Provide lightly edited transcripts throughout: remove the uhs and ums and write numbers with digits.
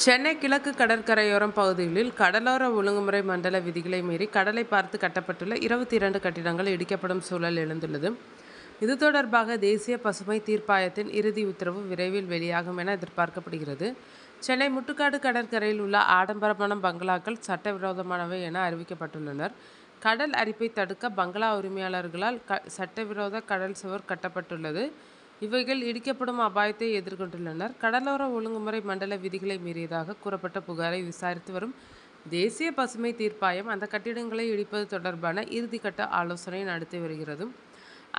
சென்னை கிழக்கு கடற்கரையோரம் பகுதிகளில் கடலோர ஒழுங்குமுறை மண்டல விதிகளை மீறி கடலை பார்த்து கட்டப்பட்டுள்ள 22 கட்டிடங்கள் இடிக்கப்படும் சூழல் எழுந்துள்ளது. இது தொடர்பாக தேசிய பசுமை தீர்ப்பாயத்தின் இறுதி உத்தரவு விரைவில் வெளியாகும் என எதிர்பார்க்கப்படுகிறது. சென்னை முட்டுக்காடு கடற்கரையில் உள்ள ஆடம்பரமான பங்களாக்கள் சட்டவிரோதமானவை என அறிவிக்கப்பட்டுள்ளனர். கடல் அரிப்பை தடுக்க பங்களா உரிமையாளர்களால் சட்டவிரோத கடல் சுவர் கட்டப்பட்டுள்ளது. இவைகள் இடிக்கப்படும் அபாயத்தை எதிர்கொண்டுள்ளனர். கடலோர ஒழுங்குமுறை மண்டல விதிகளை மீறியதாக கூறப்பட்ட புகாரை விசாரித்து வரும் தேசிய பசுமை தீர்ப்பாயம் அந்த கட்டிடங்களை இடிப்பது தொடர்பான இறுதிக்கட்ட ஆலோசனை நடத்தி வருகிறது.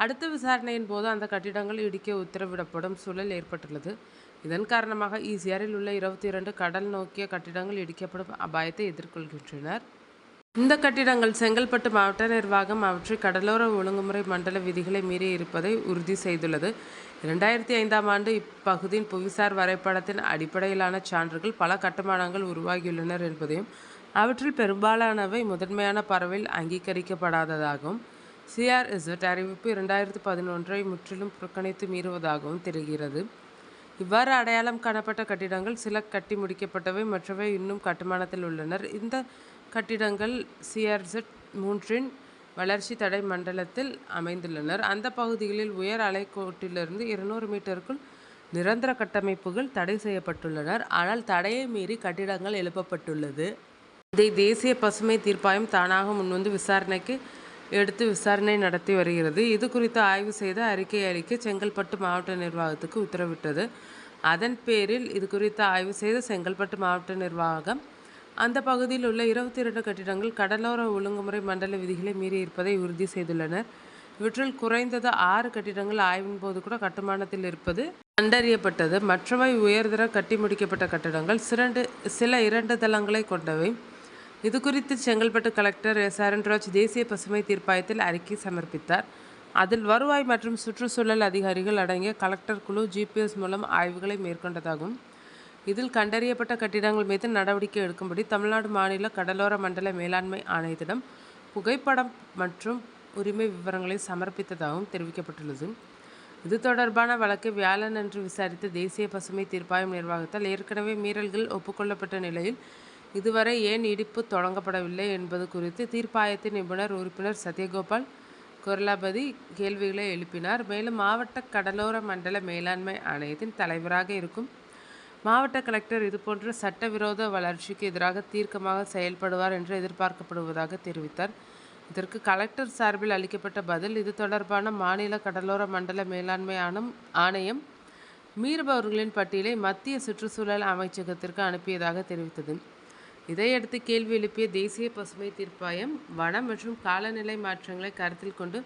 அடுத்த விசாரணையின் போது அந்த கட்டிடங்கள் இடிக்க உத்தரவிடப்படும் சூழல் ஏற்பட்டுள்ளது. இதன் காரணமாக ஈசிஆரில் உள்ள 22 கடல் நோக்கிய கட்டிடங்கள் இடிக்கப்படும் அபாயத்தை எதிர்கொள்கின்றனர். இந்த கட்டிடங்கள் செங்கல்பட்டு மாவட்ட நிர்வாகம் அவற்றை கடலோர ஒழுங்குமுறை மண்டல விதிகளை மீறி இருப்பதை உறுதி செய்துள்ளது. 2005ஆம் ஆண்டு இப்பகுதியின் புவிசார் வரைபடத்தின் அடிப்படையிலான சான்றுகள் பல கட்டுமானங்கள் உருவாகியுள்ளனர் என்பதையும் அவற்றில் பெரும்பாலானவை முதன்மையான பறவையில் அங்கீகரிக்கப்படாததாகவும் CRZ அறிவிப்பு 2011ஐ முற்றிலும் புறக்கணித்து மீறுவதாகவும் தெரிகிறது. இவ்வாறு அடையாளம் காணப்பட்ட கட்டிடங்கள் சில கட்டி முடிக்கப்பட்டவை, மற்றவை இன்னும் கட்டுமானத்தில் உள்ளனர். இந்த கட்டிடங்கள் CRZ 3இன் வளர்ச்சி தடை மண்டலத்தில் அமைந்துள்ளனர். அந்த பகுதிகளில் உயர் அலைக்கோட்டிலிருந்து 200 மீட்டருக்குள் நிரந்தர கட்டமைப்புகள் தடை செய்யப்பட்டுள்ளனர். ஆனால் தடையை மீறி கட்டிடங்கள் எழுப்பப்பட்டுள்ளது. இதை தேசிய பசுமை தீர்ப்பாயம் தானாக முன்வந்து விசாரணை நடத்தி வருகிறது. இது குறித்து ஆய்வு செய்து அறிக்கை அளிக்க செங்கல்பட்டு மாவட்ட நிர்வாகத்துக்கு உத்தரவிட்டது. அதன் பேரில் இது குறித்து ஆய்வு செய்த செங்கல்பட்டு மாவட்ட நிர்வாகம் அந்த பகுதியில் உள்ள 22 கட்டிடங்கள் கடலோர ஒழுங்குமுறை மண்டல விதிகளை மீறி இருப்பதை உறுதி செய்துள்ளனர். இவற்றில் குறைந்தது 6 கட்டிடங்கள் ஆய்வின் போது கூட கட்டுமானத்தில் இருப்பது கண்டறியப்பட்டது. மற்றவை உயர்தர கட்டி முடிக்கப்பட்ட கட்டிடங்கள், சில 2 தளங்களை கொண்டவை. இது குறித்து செங்கல்பட்டு கலெக்டர் SRN ராஜ் தேசிய பசுமை தீர்ப்பாயத்தில் அறிக்கை சமர்ப்பித்தார். அதில் வருவாய் மற்றும் சுற்றுச்சூழல் அதிகாரிகள் அடங்கிய கலெக்டர் குழு GPS மூலம் ஆய்வுகளை மேற்கொண்டதாகவும் இதில் கண்டறியப்பட்ட கட்டிடங்கள் மீது நடவடிக்கை எடுக்கும்படி தமிழ்நாடு மாநில கடலோர மண்டல மேலாண்மை ஆணையத்திடம் புகைப்படம் மற்றும் உரிமை விவரங்களை சமர்ப்பித்ததாகவும் தெரிவிக்கப்பட்டுள்ளது. இது தொடர்பான வழக்கை வியாழனன்று விசாரித்த தேசிய பசுமை தீர்ப்பாயம் நிர்வாகத்தால் ஏற்கனவே மீறல்கள் ஒப்புக்கொள்ளப்பட்ட நிலையில் இதுவரை ஏன் இடிப்பு தொடங்கப்படவில்லை என்பது குறித்து தீர்ப்பாயத்தின் நிபுணர் உறுப்பினர் சத்யகோபால் குர்லாபதி கேள்விகளை எழுப்பினார். மேலும் மாவட்ட கடலோர மண்டல மேலாண்மை ஆணையத்தின் தலைவராக இருக்கும் மாவட்ட கலெக்டர் இதுபோன்ற சட்டவிரோத வளர்ச்சிக்கு எதிராக தீர்க்கமாக செயல்படுவார் என்று எதிர்பார்க்கப்படுவதாக தெரிவித்தார். இதற்கு கலெக்டர் சார்பில் அளிக்கப்பட்ட பதில், இது தொடர்பான மாநில கடலோர மண்டல மேலாண்மை ஆணையம் மீறுபவர்களின் பட்டியலை மத்திய சுற்றுச்சூழல் அமைச்சகத்திற்கு அனுப்பியதாக தெரிவித்தது. இதையடுத்து கேள்வி எழுப்பிய தேசிய பசுமை தீர்ப்பாயம் வன மற்றும் காலநிலை மாற்றங்களை கருத்தில் கொண்டு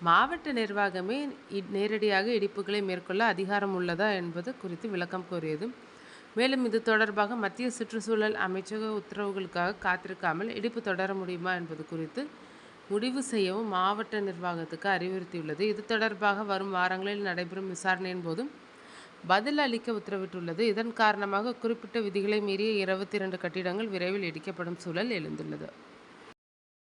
மாவட்ட நிர்வாகமே நேரடியாக இடிப்புகளை மேற்கொள்ள அதிகாரம் உள்ளதா என்பது குறித்து விளக்கம் கோரியது. மேலும் இது தொடர்பாக மத்திய சுற்றுச்சூழல் அமைச்சக உத்தரவுகளுக்காக காத்திருக்காமல் இடிப்பு தொடர முடியுமா என்பது குறித்து முடிவு செய்யவும் மாவட்ட நிர்வாகத்துக்கு அறிவுறுத்தியுள்ளது. இது தொடர்பாக வரும் வாரங்களில் நடைபெறும் விசாரணையின் போதும் பதில் அளிக்க உத்தரவிட்டுள்ளது. இதன் காரணமாக குறிப்பிட்ட விதிகளை மீறிய 22 கட்டிடங்கள் விரைவில் இடிக்கப்படும் சூழல் எழுந்துள்ளது.